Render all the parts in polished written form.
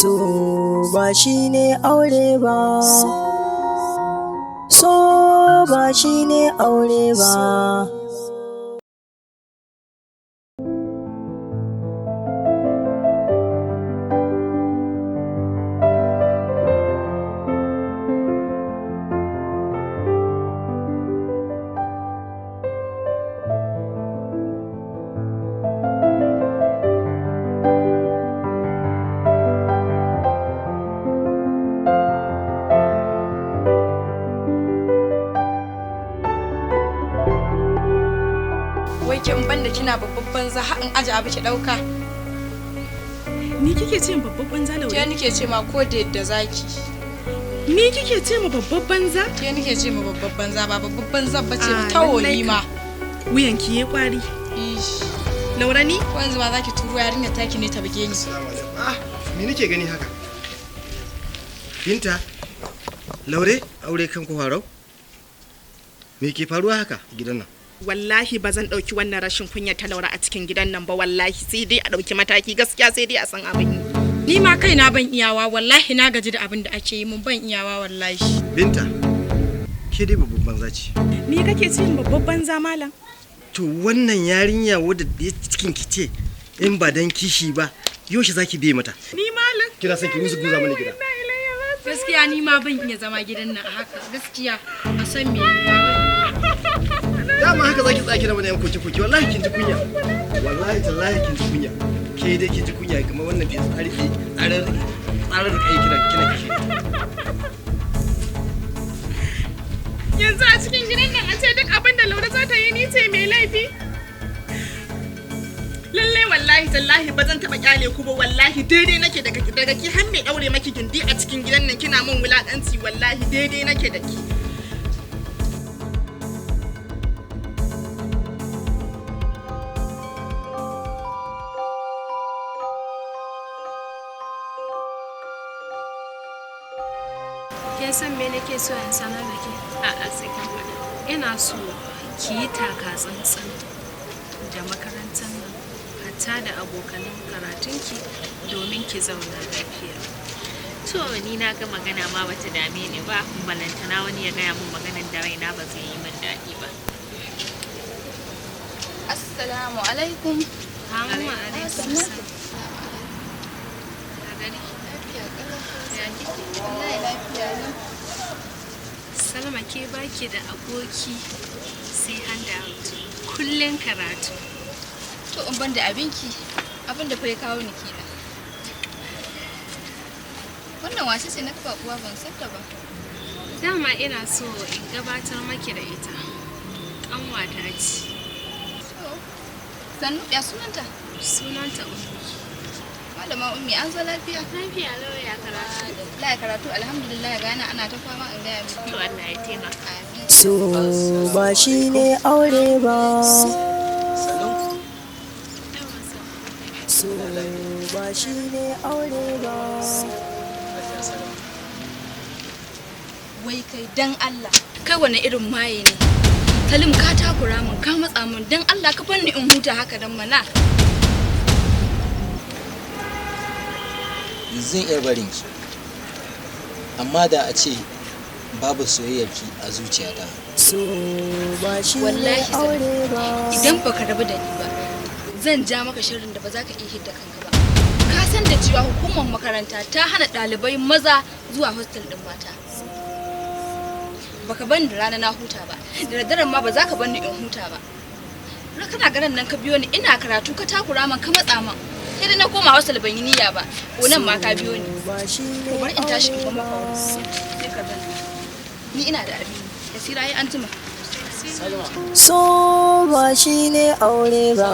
So ba shi ne aure ba. So ba shi ne aure ba. Kina babban banza har in aje abu ki dauka. Ni kike ce ma babban banza Laure? Ke nike ce ma ko da yadda zaki. Ni kike ce ma babban banza? Ke nike ce ma babban banza ba babban banza bace ba tawoyi ma. Wuyan ki yayi kwari. Laure ni? Ko yanzu ma zaki turo yarinya taki ne ta buge ni. Ni nike gani haka. Binta, Laure, aure kan ku farau? Me ke faruwa haka gidan nan? Wallahi ba zan ɗauki wannan rashin kunya ta Laura a cikin gidan nan ba, wallahi sai dai a ɗauki mataki, gaskiya sai dai a san abin yi. Ni ma kaina ban iyawa, wallahi na gaji da abin da ake yi mun, ban iyawa wallahi. Binta, ke dai babban banza ce. Ni kake ce babban banza malam? To wannan yarinya wadda cikin ki ce in ba dan kishi ba, yaushe zaki biye mata? Ni malam. Kina son ki musu guza mana gida. Gaskiya ni ma ban iya zama gidan nan haka, gaskiya a san me. Dama haka zaki tsaki da mana yan koke-koke, wallahi kin ji kunya. Wallahi tallahi kin ji kunya. Ke dai kin ji kunya kamar wannan bai tsarar da kai kina kishi. Yanzu a cikin gidan nan a ce duk abin da Laura za ta yi ni ce mai laifi. Lallai wallahi tallahi ba zan taɓa kyale ku ba, wallahi daidai nake daga ki har mai ɗaure maki gindi a cikin gidan nan kina min wulaƙanci, wallahi daidai nake da ki. Kin san me nake so in sanar da ke? A'a sai kan faɗa. Ina so ki yi taka tsantsan da makarantar nan, hatta da abokanan karatunki domin ki zauna lafiya. To ni na ga magana ma bata dame ni ba, balantana wani ya gaya min maganar da raina ba zai yi min daɗi ba. Assalamu alaikum. Amma alaikum salam. Salma, ke baki da aboki sai handout, kullum karatu. To in ban da abinki, abin da fa ya kawo ni kenan. Wannan wace ce na kafa kuwa ban san ta ba. Dama ina so in gabatar maki da ita. Ƙanwata ce. Sannu, ya sunanta? Sunanta Ummi. Malama Ummi, an zo lafiya? Lafiya lau ya karatu. La karatu alhamdulillah, gana ana ta fama in gaya miki. To Allah ya taimaka. So ba shi ne aure ba. So ba shi ne aure ba. Wai kai dan Allah, kai wani irin maye ne? Salim, ka takura min, ka matsa min, dan Allah ka bar ni in huta haka dan mana. Zan iya barin ki, amma da a ce babu soyayyarki a zuciyata. So ba shi ne aure ba. Idan baka rabu da ni ba, zan ja maka shirin da ba za ka iya hidda kanka ba. Ka san da cewa hukumar makaranta ta hana ɗalibai maza zuwa hostel ɗin mata. Baka bani da rana na huta ba, da daddaren ma ba za ka bani in huta ba. Kana ganin nan ka biyo ni ina karatu, ka takura man, ka matsa man. Sai dai na koma hostel ban yi niyya ba, ko nan ma ka biyo ni. To bari in tashi in ba maka sai ka zan. Ni ina da abin da sira yi antima. So ba shi ne aure ba.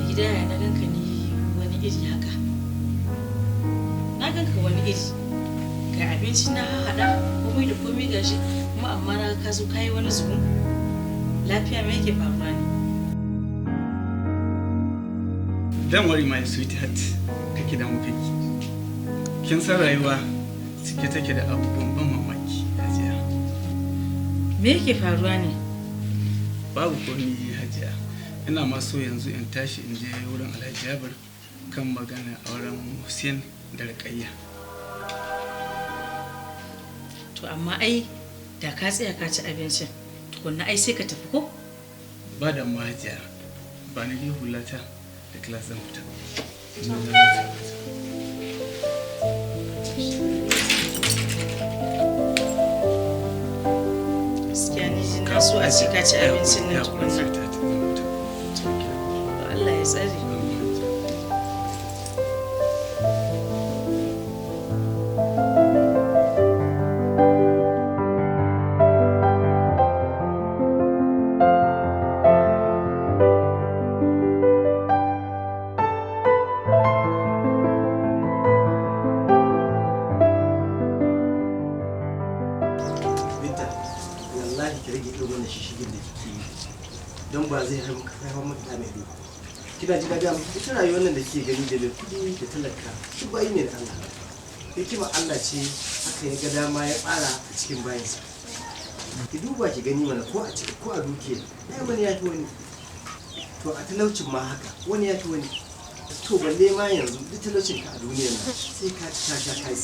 Gida ya na ganka ne wani iri haka. Na ganka wani iri. Ga abinci na haɗa komai da komai gashi, kuma amma na ka zo kai wani zubu. Lafiya me yake faruwa ne? Don't worry my sweetheart, kake da mafiki. Kin san rayuwa cike take da abubuwan ban mamaki, Hajiya. Me yake faruwa ne? Babu komai, Hajiya. ina ma so yanzu in tashi in je wurin Alhaji Jabir kan magana auren Hussein da Rukayya. To amma ai da ka tsaya ka ci abincin tukunna ai sai ka tafi ko? Ba da mahajiya ba ni yi hulata da kilas zan fita. Gaskiya ni na so a ce ka ci abincin nan tukunna. Allah ya tsare. don ba zai haifar maka mai ido. Kina ji daga ita rayuwar nan da ke gani da mai kudi da talaka shi bayi ne da Allah. Hikima Allah ce haka ya ga dama ya tsara a cikin bayansa. Ki duba ki gani mana ko a ciki ko a duke ai wani ya fi wani. To a talaucin ma haka wani ya fi wani. To balle ma yanzu duk talaucin ka a duniyar nan sai ka ci ka sha kai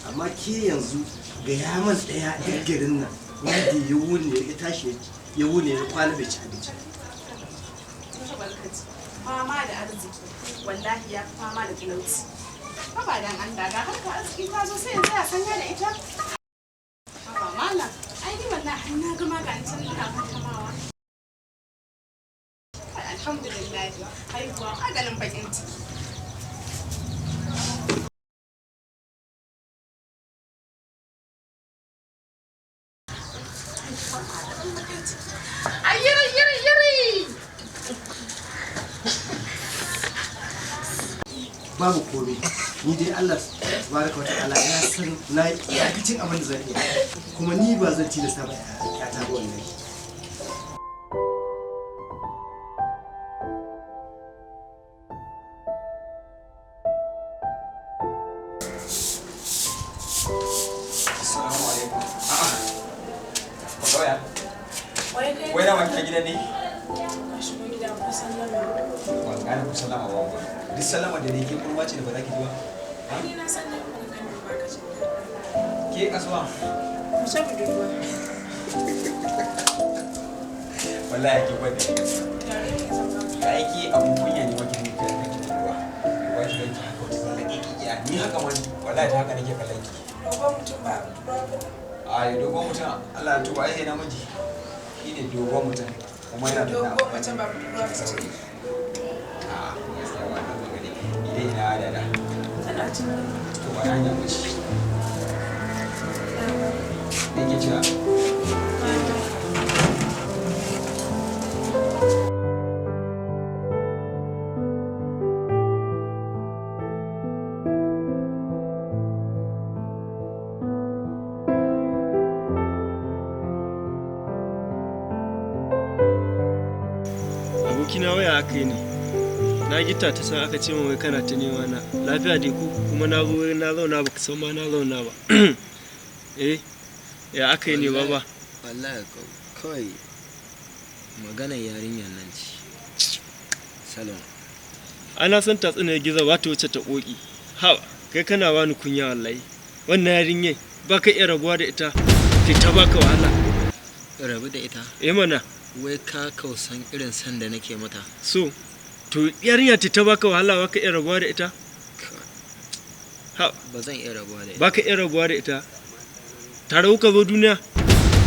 amma ke yanzu ga yaman daya a garin nan wanda ya wuni ya tashi ya wuni ya kwana bai ci abinci. Fama da arziki wallahi ya fama da talauci. Ba dan Allah ga harka arziki ta zo sai yanzu ya sanya da ita. Ba mallam ai ni wallahi na ga maganin ina fatamawa. Alhamdulillah haihuwa maganin bakin ciki. Babu komai ni dai Allah tabaraka wa ta'ala ya san na iyakacin abin da zan iya kuma ni ba zan tilasta ba ya ta wannan. Assalamu alaikum. A'a. Wai da wanke gidan ne? Ban gane ku sallama ba ba. Duk sallama da ne ke kurma ce da ba za ki ji ba. Ni na san da kuma kan ba ka jin Ke kasuwa? Mu sha budurwa. Wallahi ki gwada. Ka aiki abun kunya ne wajen ne kai kake budurwa. Ba ki ranki haka wata zallake ki ya ni haka man wallahi ta haka nake kallon ki. Dogon mutum ba A yi dogon mutum Allah ya tuba ai namiji. Shi ne dogon mutum kuma yana da dogon mutum ba budurwa ba ce. Ina da tana cikin to ba hanya mace me ke cewa abokina waya aka yi ne na gita ta san aka ce min wai kana ta nema na lafiya dai ko kuma na zo na zauna baka san ma na zauna ba ya aka yi ne baba wallahi kawai maganar yarinyar nan ce salon ana san ta tsina giza ba ta wuce ta koki ha kai kana bani kunya wallahi wannan yarinyar ba ka iya rabuwa da ita ta baka wahala rabu da ita mana wai ka kausan irin san da nake mata so to yarinya ta baka wahala baka iya rabuwa da ita ha ba zan iya rabuwa da ita baka iya rabuwa da ita tare kuka zo duniya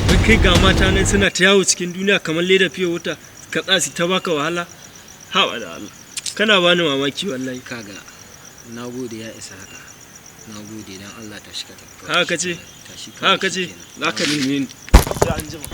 wai kai ga mata nan suna ta yawo cikin duniya kamar leda fiye wuta ka tsasi ta baka wahala ha da Allah kana bani mamaki wallahi kaga nagode ya isa haka nagode dan Allah ta shika ta haka kace haka kace zaka nemi ni sai an jima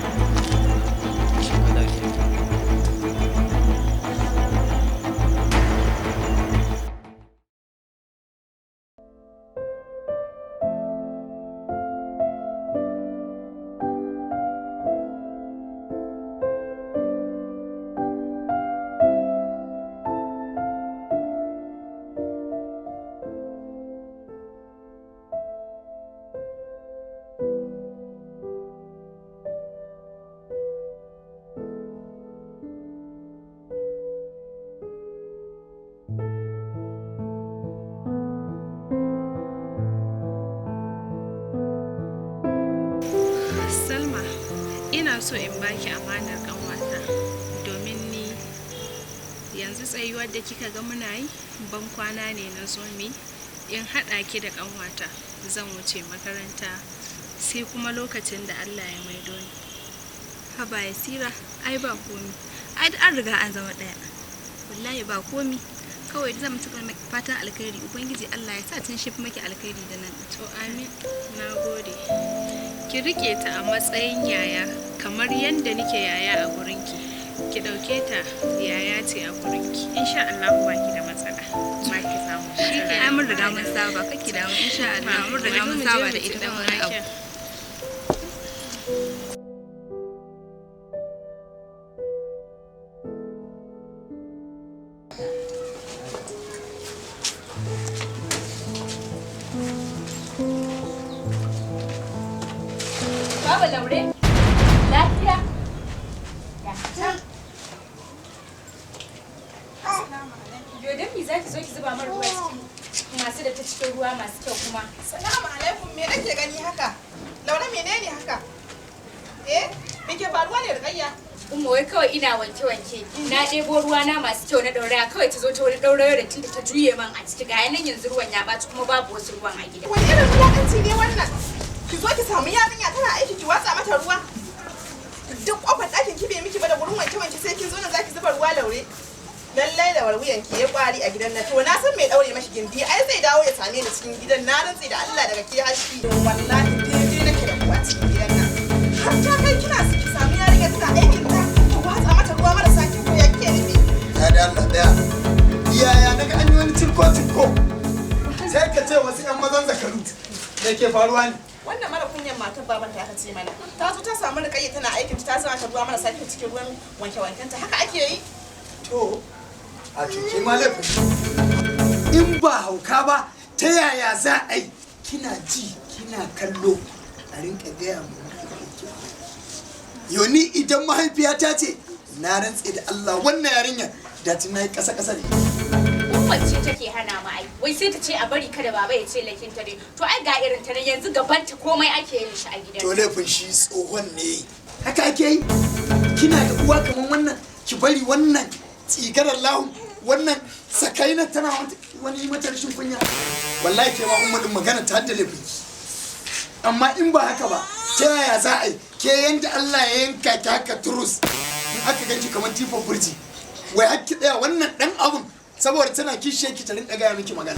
ina so in baki amanar kanwata domin ni yanzu tsayuwar da kika ga muna yi ban kwana ne na zo mi in haɗa ki da kanwata zan wuce makaranta sai kuma lokacin da Allah ya maido ni. Haba Yasira, ai ba komi, ai an riga an zama ɗaya, wallahi ba komi, kawai zan mutu fatan alkhairi, ubangiji Allah ya sa tun shi maki alkhairi da nan. To amin, na gode. Ki rike ta a matsayin yaya kamar yadda nike yaya a gurinki, ki ɗauke ta yaya ce a gurinki, insha Allah ba ki da matsala, ba ki samu matsala. Ai mun riga mun saba, kake da mu insha Allah mun riga mun saba da ita dan wani abu. Baba Laure, lafiya? Ya ta. Yodin mi zaki zo ki zuba mar ruwa cikin masu da ta cikin ruwa masu kyau kuma. Salamu alaikum, me nake gani haka? Laure menene haka? Me ke faruwa ne Rukayya? Umma wai kawai ina wanke-wanke. Na ɗebo ruwa na masu kyau na ɗauraya kawai ta zo ta wani ɗaurayo da tunda ta juye man a ciki ga yanan yanzu ruwan ya ɓaci kuma babu wasu ruwan a gida. Wani irin wulaƙanci ne wannan? Ki zo ki samu yarinya tana aiki ki watsa mata ruwa. Duk kofar ɗakin ki bai miki ba da gurin wanke-wanke sai kin zo nan zaki zuba ruwa Laure. Lallai da warwuyan ki ya kwari a gidan nan to na san mai daure mashi gindi ai zai dawo ya same ni cikin gidan na rantsi da Allah daga ke hashi wallahi daidai nake da kuwa cikin gidan nan har ta kai kina su ki samu yarinya tana aikin ta ki watsa mata ruwa marasa kin ko ya kike nufi ya da Allah daya iyaya naga an yi wani cinko sai ka ce wasu yan mazan zakaru da ke faruwa ne wannan mara kunyan matar babanta ya ce mana ta zo ta samu Rukayya tana aikin ta zama ta ruwa marasa kin cikin ruwan wanke-wankenta haka ake yi to a cuce ma laifin in ba hauka ba ta yaya za a yi kina ji kina kallo a rinka gaya mu yoni idan mahaifiyata ce na rantse da Allah wannan yarinya da tun nayi kasa-kasa ne Umma ce take hana mu ai wai sai ta ce a bari kada baba ya ce lakin ta dai to ai ga irin ta yanzu gabanta komai ake yin shi a gidan to laifin shi tsohon ne haka ake yi kina da uwa kaman wannan ki bari wannan tsigarar lahun wannan sakainar tana wani mata rashin kunya wallahi ke ma umma din magana ta da laifin amma in ba haka ba ta yaya za a yi ke yanda Allah ya yanka ki haka turus in aka ganki kamar tifon burji wai har ki tsaya wannan dan abun saboda tana kishe ki ta rinka gaya miki magana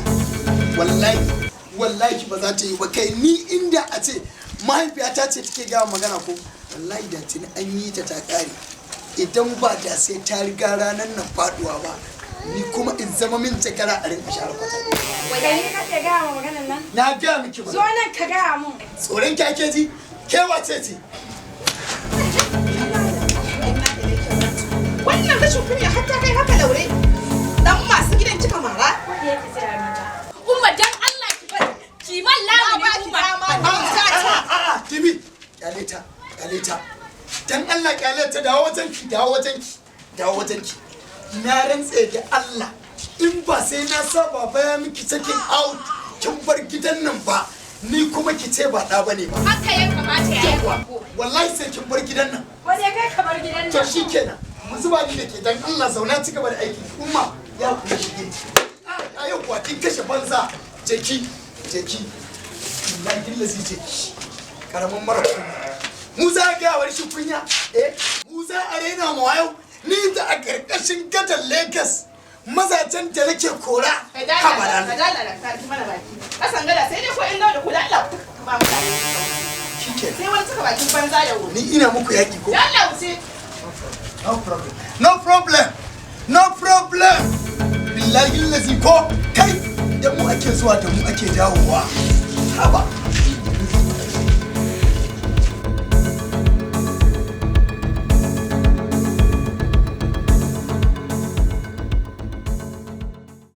wallahi ba za ta yi ba kai ni inda a ce mahaifiyata ce take gaya magana ko wallahi da tuni an yi ta kare idan ba da sai ta riga ranar nan faduwa ba ni kuma in zama min takara a rinka share kwata wai ne kake ga mu maganar nan na ga miki ba zo nan ka ga mu tsoron ki ake ji ke wace ce wannan rashin kunya har ta kai haka Laure dan masu gidan cika mara Umma dan Allah ki bari ki man lamu ne Umma Tibi kyale ta dan Allah kyale ta dawo wajen ki na rantse da Allah in ba sai na saba baya miki sakin out kin bar gidan nan ba ni kuma ki ce ba da bane ba haka ya kamata ya yi wallahi sai kin bar gidan nan ko dai kai ka bar gidan nan to shikenan mu zuba ni dake dan Allah zauna ci gaba da aiki umma ya kuma shige ayo kuwa kin kashe banza jeki wallahi lazi jeki karaman mara mu za ga war shi kunya mu za a rena mu wayo ni da a karkashin gadar Lagos mazajen da nake kora ka dalala ka ji mana baki kasan gada sai dai ko in da ku da Allah ku ba mu shike sai wani saka bakin banza da wuri ni ina muku yaki ko Allah wuce no problem billahi lazi ko kai da mu ake zuwa da mu ake dawowa haba